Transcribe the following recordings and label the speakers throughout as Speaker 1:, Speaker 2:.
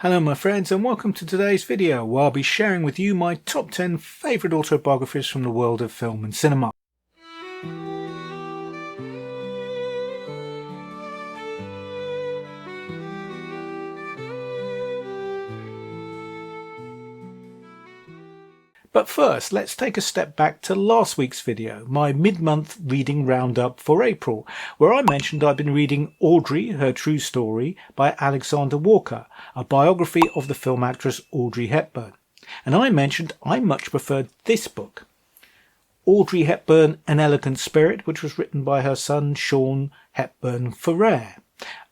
Speaker 1: Hello my friends and welcome to today's video where I'll be sharing with you my top 10 favourite autobiographies from the world of film and cinema. But first, let's take a step back to last week's video, my mid-month reading roundup for April, where I mentioned I'd been reading Audrey, Her True Story by Alexander Walker, a biography of the film actress Audrey Hepburn. And I mentioned I much preferred this book, Audrey Hepburn, An Elegant Spirit, which was written by her son Sean Hepburn Ferrer.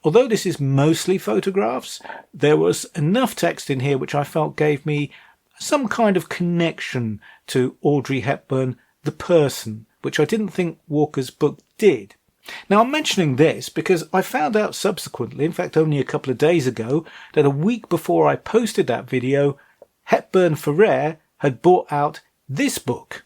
Speaker 1: Although this is mostly photographs, there was enough text in here which I felt gave me some kind of connection to Audrey Hepburn, the person, which I didn't think Walker's book did. Now, I'm mentioning this because I found out subsequently, in fact only a couple of days ago, that a week before I posted that video, Hepburn Ferrer had brought out this book,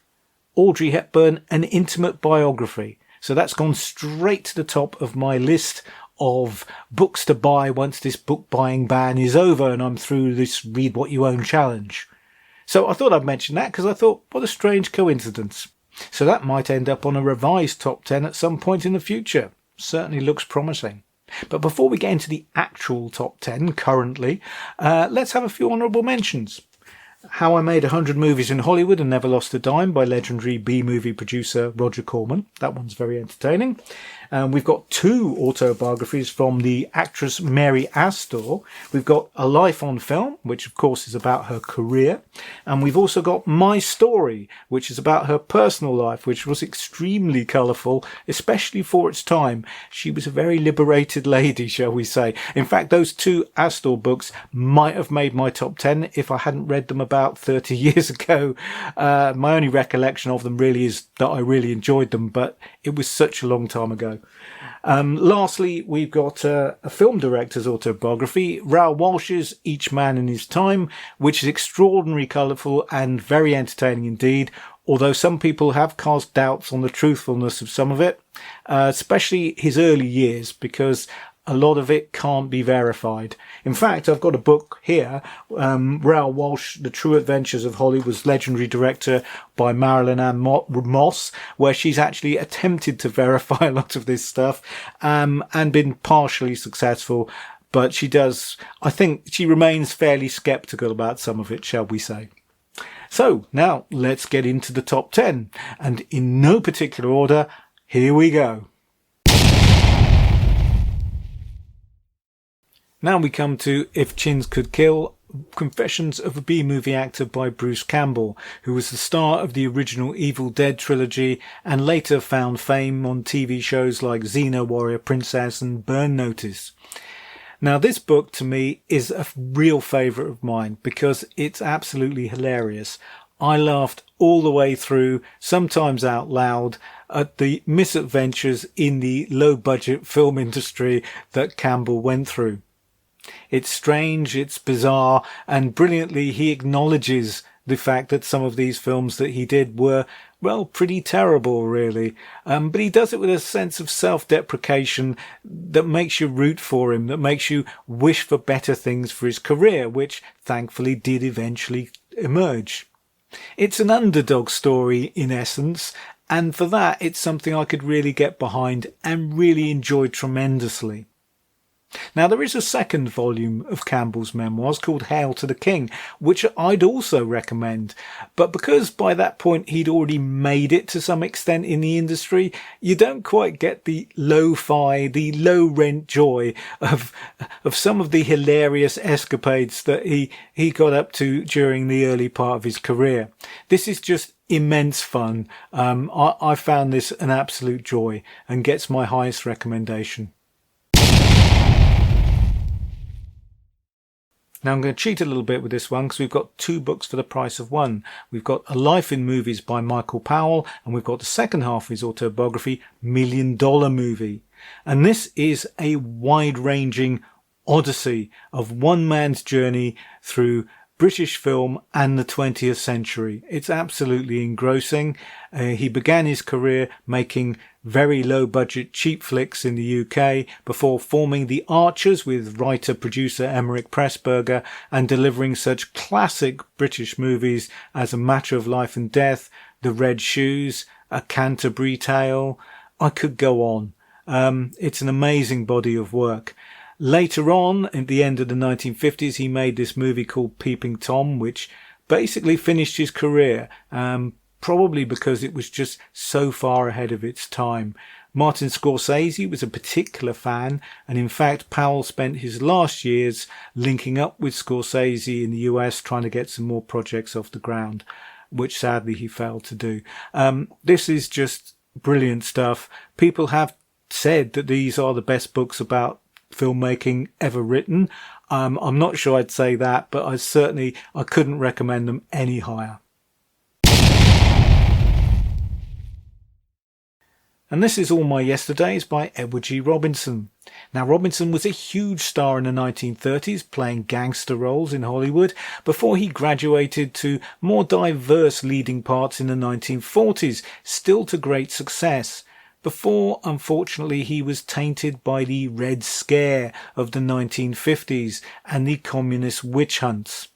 Speaker 1: Audrey Hepburn, An Intimate Biography. So that's gone straight to the top of my list of books to buy once this book buying ban is over and I'm through this Read What You Own challenge. So I thought I'd mention that because I thought, what a strange coincidence. So that might end up on a revised top 10 at some point in the future. Certainly looks promising. But before we get into the actual top 10 currently, let's have a few honourable mentions. How I Made 100 Movies in Hollywood and Never Lost a Dime by legendary B-movie producer Roger Corman. That one's very entertaining. We've got two autobiographies from the actress Mary Astor. We've got A Life on Film, which of course is about her career. And we've also got My Story, which is about her personal life, which was extremely colourful, especially for its time. She was a very liberated lady, shall we say. In fact, those two Astor books might have made my top 10 if I hadn't read them about 30 years ago. My only recollection of them really is that I really enjoyed them, but it was such a long time ago. Lastly, we've got a film director's autobiography, Raoul Walsh's Each Man in His Time, which is extraordinarily colourful and very entertaining indeed, although some people have cast doubts on the truthfulness of some of it, especially his early years, because a lot of it can't be verified. In fact, I've got a book here, Raoul Walsh, The True Adventures of Hollywood's Legendary Director by Marilyn Ann Moss, where she's actually attempted to verify a lot of this stuff and been partially successful. But she does, I think she remains fairly sceptical about some of it, shall we say. So now let's get into the top 10. And in no particular order, here we go. Now we come to If Chins Could Kill, Confessions of a B-Movie Actor by Bruce Campbell, who was the star of the original Evil Dead trilogy and later found fame on TV shows like Xena Warrior Princess and Burn Notice. Now this book to me is a real favourite of mine because it's absolutely hilarious. I laughed all the way through, sometimes out loud, at the misadventures in the low-budget film industry that Campbell went through. It's strange, it's bizarre, and brilliantly he acknowledges the fact that some of these films that he did were, well, pretty terrible, really. But he does it with a sense of self-deprecation that makes you root for him, that makes you wish for better things for his career, which thankfully did eventually emerge. It's an underdog story, in essence, and for that it's something I could really get behind and really enjoy tremendously. Now, there is a second volume of Campbell's memoirs called Hail to the King, which I'd also recommend. But because by that point he'd already made it to some extent in the industry, you don't quite get the lo-fi, the low-rent joy of some of the hilarious escapades that he got up to during the early part of his career. This is just immense fun. I found this an absolute joy and gets my highest recommendation. Now I'm going to cheat a little bit with this one because we've got two books for the price of one. We've got A Life in Movies by Michael Powell, and we've got the second half of his autobiography, $1 Million Movie. And this is a wide-ranging odyssey of one man's journey through British film and the 20th century. It's absolutely engrossing. He began his career making very low budget cheap flicks in the UK before forming The Archers with writer-producer Emmerich Pressburger and delivering such classic British movies as A Matter of Life and Death, The Red Shoes, A Canterbury Tale. I could go on. It's an amazing body of work. Later on, at the end of the 1950s, he made this movie called Peeping Tom, which basically finished his career, probably because it was just so far ahead of its time. Martin Scorsese was a particular fan, and in fact Powell spent his last years linking up with Scorsese in the US trying to get some more projects off the ground, which sadly he failed to do. This is just brilliant stuff. People have said that these are the best books about filmmaking ever written. I'm not sure I'd say that, but I couldn't recommend them any higher. And this is All My Yesterdays by Edward G. Robinson. Now, Robinson was a huge star in the 1930s, playing gangster roles in Hollywood, before he graduated to more diverse leading parts in the 1940s, still to great success. Before, unfortunately, he was tainted by the Red Scare of the 1950s and the communist witch hunts.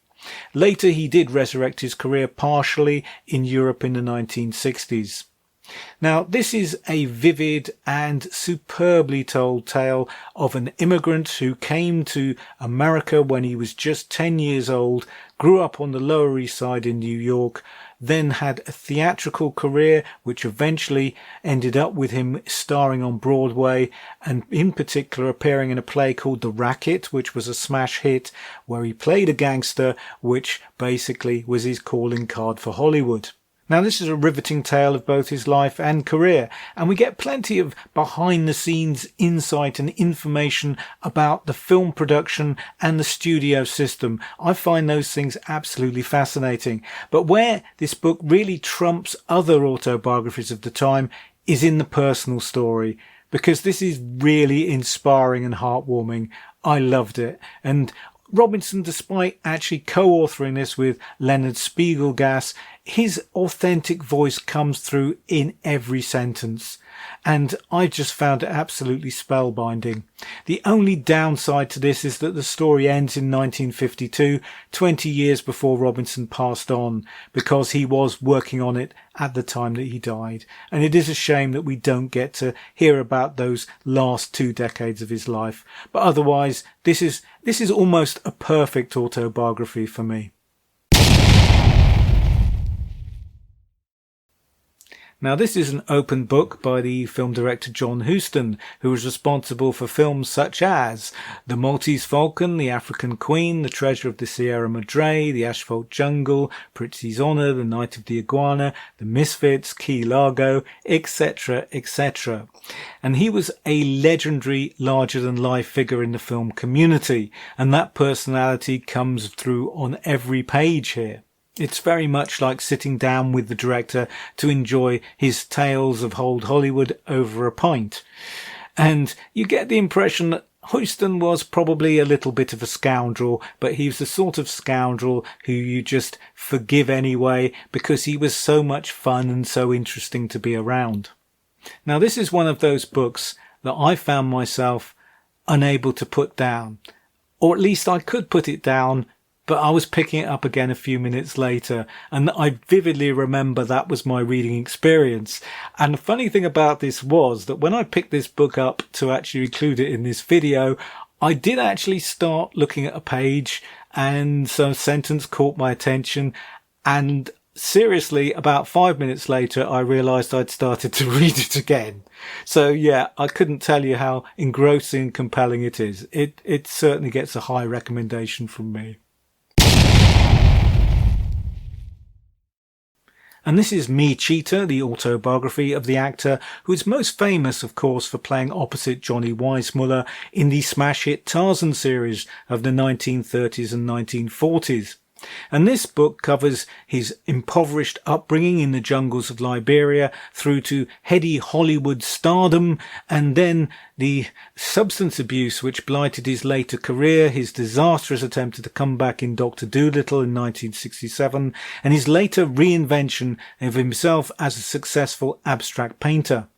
Speaker 1: Later, he did resurrect his career partially in Europe in the 1960s. Now, this is a vivid and superbly told tale of an immigrant who came to America when he was just 10 years old, grew up on the Lower East Side in New York, then had a theatrical career which eventually ended up with him starring on Broadway, and in particular appearing in a play called The Racket, which was a smash hit, where he played a gangster, which basically was his calling card for Hollywood. Now, this is a riveting tale of both his life and career, and we get plenty of behind-the-scenes insight and information about the film production and the studio system. I find those things absolutely fascinating. But where this book really trumps other autobiographies of the time is in the personal story, because this is really inspiring and heartwarming. I loved it. And Robinson, despite actually co-authoring this with Leonard Spiegelgas, his authentic voice comes through in every sentence, and I just found it absolutely spellbinding. The only downside to this is that the story ends in 1952, 20 years before Robinson passed on, because he was working on it at the time that he died. And it is a shame that we don't get to hear about those last 2 decades of his life. But otherwise, this is almost a perfect autobiography for me. Now, this is an open book by the film director John Huston, who was responsible for films such as The Maltese Falcon, The African Queen, The Treasure of the Sierra Madre, The Asphalt Jungle, Prizzi's Honor, The Night of the Iguana, The Misfits, Key Largo, etc., etc. And he was a legendary, larger-than-life figure in the film community, and that personality comes through on every page here. It's very much like sitting down with the director to enjoy his tales of old Hollywood over a pint. And you get the impression that Huston was probably a little bit of a scoundrel, but he was the sort of scoundrel who you just forgive anyway because he was so much fun and so interesting to be around. Now, this is one of those books that I found myself unable to put down, or at least I could put it down, but I was picking it up again a few minutes later, and I vividly remember that was my reading experience. And the funny thing about this was that when I picked this book up to actually include it in this video, I did actually start looking at a page, and some sentence caught my attention, and seriously, about 5 minutes later, I realised I'd started to read it again. So yeah, I couldn't tell you how engrossing and compelling it is. It certainly gets a high recommendation from me. And this is Me, Cheeta, the autobiography of the actor who is most famous, of course, for playing opposite Johnny Weissmuller in the smash hit Tarzan series of the 1930s and 1940s. And this book covers his impoverished upbringing in the jungles of Liberia through to heady Hollywood stardom, and then the substance abuse which blighted his later career, his disastrous attempt to come back in Dr. Dolittle in 1967, and his later reinvention of himself as a successful abstract painter.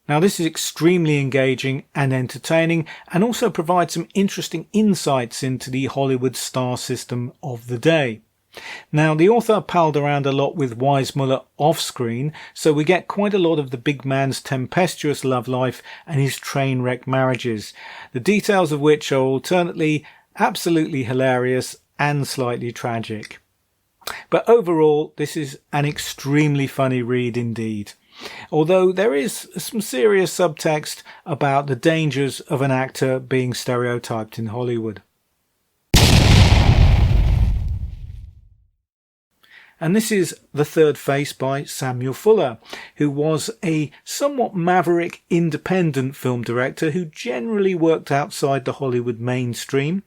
Speaker 1: Now, this is extremely engaging and entertaining, and also provides some interesting insights into the Hollywood star system of the day. Now, the author palled around a lot with Weissmuller off-screen, so we get quite a lot of the big man's tempestuous love life and his train wreck marriages, the details of which are alternately absolutely hilarious and slightly tragic. But overall, this is an extremely funny read indeed. Although there is some serious subtext about the dangers of an actor being stereotyped in Hollywood. And this is The Third Face by Samuel Fuller, who was a somewhat maverick independent film director who generally worked outside the Hollywood mainstream.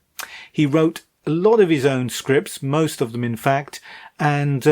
Speaker 1: He wrote a lot of his own scripts, most of them in fact, and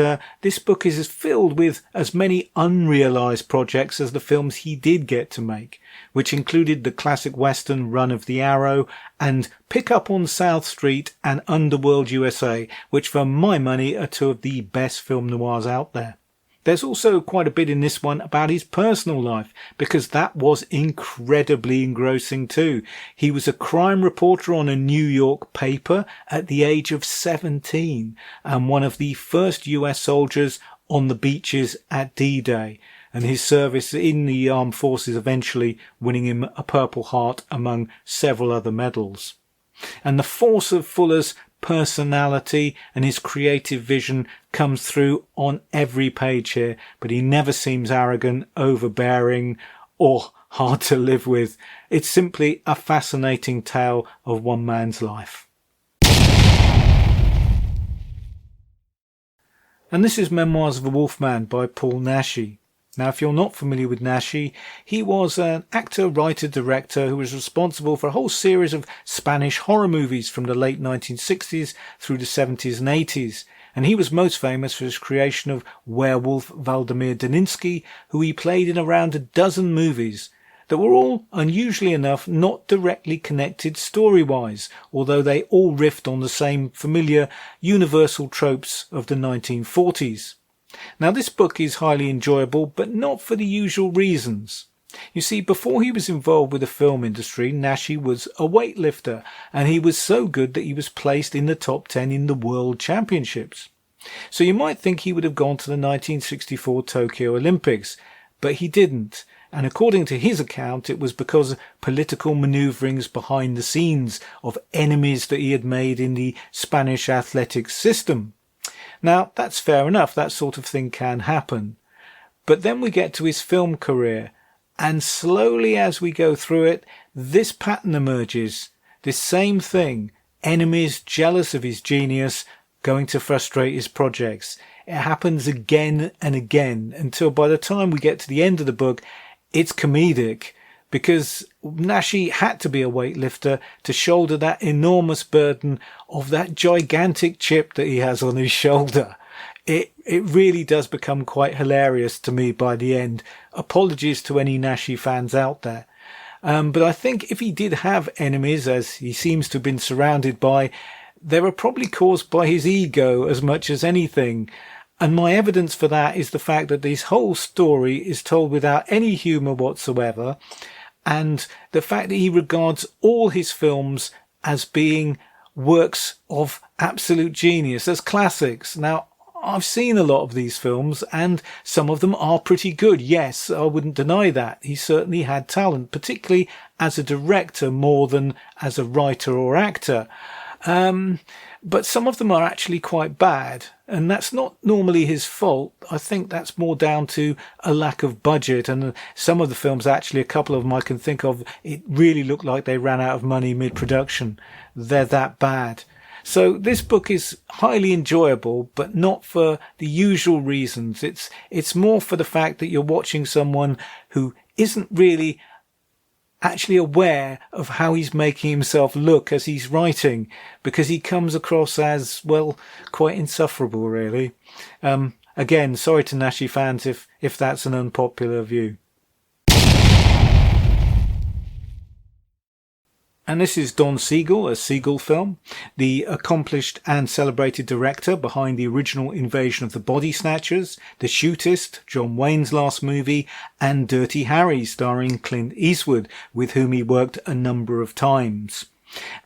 Speaker 1: this book is filled with as many unrealised projects as the films he did get to make, which included the classic western Run of the Arrow and Pick Up on South Street and Underworld USA, which for my money are two of the best film noirs out there. There's also quite a bit in this one about his personal life, because that was incredibly engrossing too. He was a crime reporter on a New York paper at the age of 17 and one of the first US soldiers on the beaches at D-Day, and his service in the armed forces eventually winning him a Purple Heart among several other medals. And the force of Fuller's personality and his creative vision comes through on every page here, but he never seems arrogant, overbearing, or hard to live with. It's simply a fascinating tale of one man's life. And this is Memoirs of a Wolfman by Paul Naschy. Now, if you're not familiar with Naschy, he was an actor, writer, director who was responsible for a whole series of Spanish horror movies from the late 1960s through the 70s and 80s. And he was most famous for his creation of werewolf Vladimir Daninsky, who he played in around a dozen movies that were all, unusually enough, not directly connected story-wise, although they all riffed on the same familiar universal tropes of the 1940s. Now, this book is highly enjoyable, but not for the usual reasons. You see, before he was involved with the film industry, Naschy was a weightlifter, and he was so good that he was placed in the top 10 in the World Championships. So you might think he would have gone to the 1964 Tokyo Olympics, but he didn't. And according to his account, it was because of political manoeuvrings behind the scenes of enemies that he had made in the Spanish athletics system. Now, that's fair enough, that sort of thing can happen. But then we get to his film career, and slowly as we go through it, this pattern emerges. This same thing, enemies jealous of his genius, going to frustrate his projects. It happens again and again, until by the time we get to the end of the book, it's comedic, because Naschy had to be a weightlifter to shoulder that enormous burden of that gigantic chip that he has on his shoulder. It really does become quite hilarious to me by the end. Apologies to any Naschy fans out there. But I think if he did have enemies, as he seems to have been surrounded by, they were probably caused by his ego as much as anything. And my evidence for that is the fact that this whole story is told without any humour whatsoever, and the fact that he regards all his films as being works of absolute genius, as classics. Now, I've seen a lot of these films, and some of them are pretty good. Yes, I wouldn't deny that. He certainly had talent, particularly as a director more than as a writer or actor. But some of them are actually quite bad, and that's not normally his fault. I think that's more down to a lack of budget, and some of the films, actually a couple of them I can think of, it really looked like they ran out of money mid-production. They're that bad. So this book is highly enjoyable, but not for the usual reasons. It's more for the fact that you're watching someone who isn't really actually aware of how he's making himself look as he's writing, because he comes across as, well, quite insufferable, really. Again, sorry to Naschy fans if that's an unpopular view. And this is Don Siegel, a Siegel film, the accomplished and celebrated director behind the original Invasion of the Body Snatchers, The Shootist, John Wayne's last movie, and Dirty Harry, starring Clint Eastwood, with whom he worked a number of times.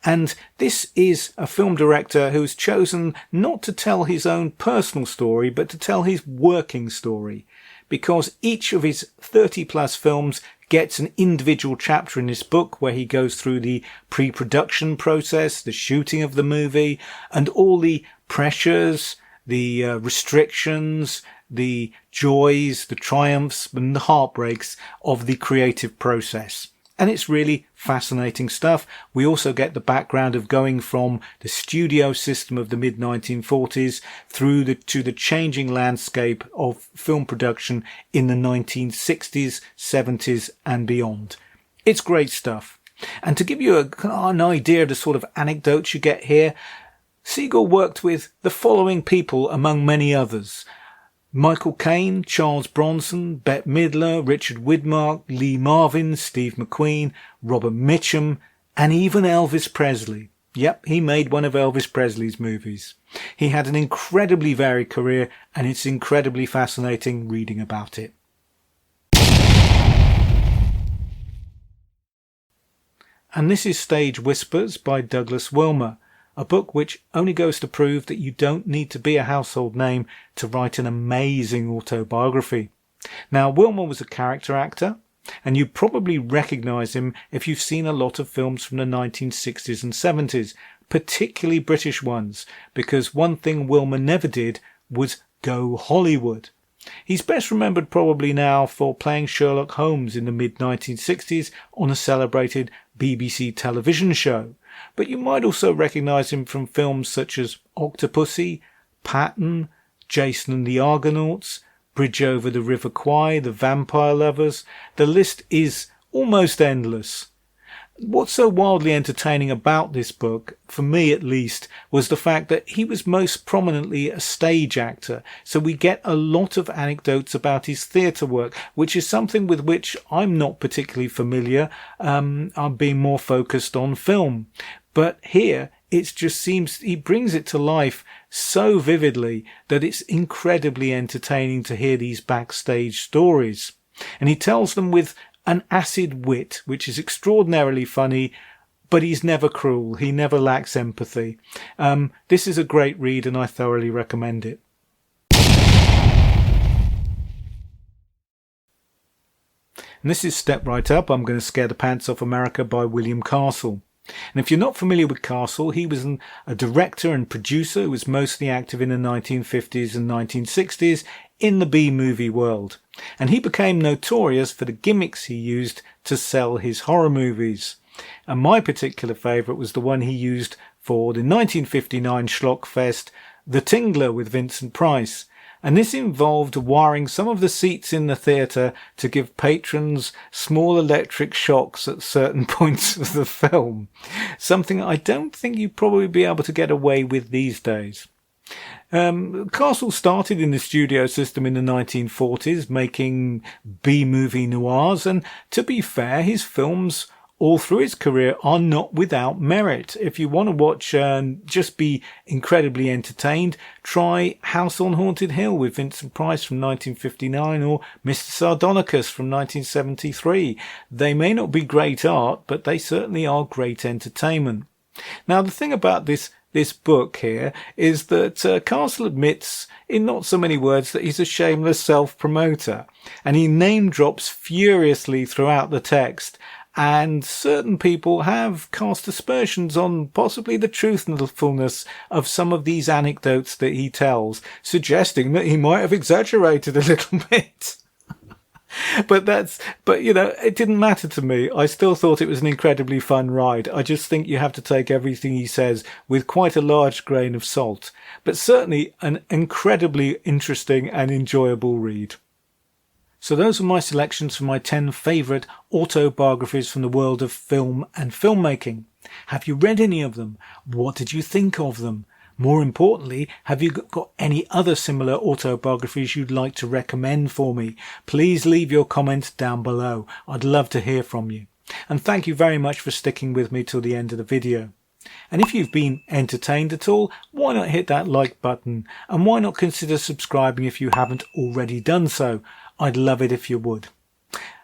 Speaker 1: And this is a film director who's chosen not to tell his own personal story, but to tell his working story, because each of his 30-plus films gets an individual chapter in this book where he goes through the pre-production process, the shooting of the movie, and all the pressures, the restrictions, the joys, the triumphs, and the heartbreaks of the creative process. And it's really fascinating stuff. We also get the background of going from the studio system of the mid-1940s through to the changing landscape of film production in the 1960s, 70s and beyond. It's great stuff. And to give you an idea of the sort of anecdotes you get here, Siegel worked with the following people among many others: Michael Caine, Charles Bronson, Bette Midler, Richard Widmark, Lee Marvin, Steve McQueen, Robert Mitchum, and even Elvis Presley. Yep, he made one of Elvis Presley's movies. He had an incredibly varied career, and it's incredibly fascinating reading about it. And this is Stage Whispers by Douglas Wilmer, a book which only goes to prove that you don't need to be a household name to write an amazing autobiography. Now, Wilmer was a character actor, and you probably recognise him if you've seen a lot of films from the 1960s and 70s, particularly British ones, because one thing Wilmer never did was go Hollywood. He's best remembered probably now for playing Sherlock Holmes in the mid-1960s on a celebrated BBC television show. But you might also recognise him from films such as Octopussy, Patton, Jason and the Argonauts, Bridge over the River Kwai, The Vampire Lovers. The list is almost endless. What's so wildly entertaining about this book, for me at least, was the fact that he was most prominently a stage actor, so we get a lot of anecdotes about his theatre work, which is something with which I'm not particularly familiar. I'm being more focused on film. But here, it just seems he brings it to life so vividly that it's incredibly entertaining to hear these backstage stories. And he tells them with an acid wit, which is extraordinarily funny, but he's never cruel. He never lacks empathy. This is a great read, and I thoroughly recommend it. And this is Step Right Up, I'm Going to Scare the Pants Off America by William Castle. And if you're not familiar with Castle, he was a director and producer who was mostly active in the 1950s and 1960s in the B-movie world. And he became notorious for the gimmicks he used to sell his horror movies. And my particular favourite was the one he used for the 1959 schlockfest, The Tingler with Vincent Price. And this involved wiring some of the seats in the theatre to give patrons small electric shocks at certain points of the film. Something I don't think you'd probably be able to get away with these days. Castle started in the studio system in the 1940s, making B-movie noirs, and to be fair, his films all through his career are not without merit. If you want to watch and just be incredibly entertained, try House on Haunted Hill with Vincent Price from 1959 or Mr. Sardonicus from 1973. They may not be great art, but they certainly are great entertainment. Now, the thing about this book here is that Castle admits in not so many words that he's a shameless self-promoter, and he name drops furiously throughout the text. And certain people have cast aspersions on possibly the truthfulness of some of these anecdotes that he tells, suggesting that he might have exaggerated a little bit. But you know, it didn't matter to me. I still thought it was an incredibly fun ride. I just think you have to take everything he says with quite a large grain of salt. But certainly an incredibly interesting and enjoyable read. So those are my selections for my 10 favourite autobiographies from the world of film and filmmaking. Have you read any of them? What did you think of them? More importantly, have you got any other similar autobiographies you'd like to recommend for me? Please leave your comments down below. I'd love to hear from you. And thank you very much for sticking with me till the end of the video. And if you've been entertained at all, why not hit that like button? And why not consider subscribing if you haven't already done so? I'd love it if you would.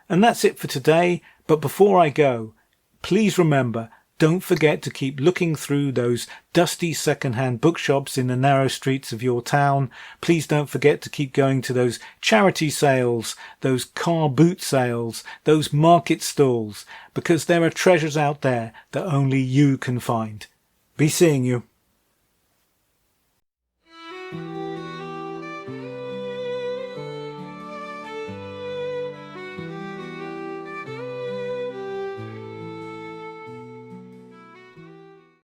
Speaker 1: And that's it for today. But before I go, please remember, don't forget to keep looking through those dusty second-hand bookshops in the narrow streets of your town. Please don't forget to keep going to those charity sales, those car boot sales, those market stalls, because there are treasures out there that only you can find. Be seeing you.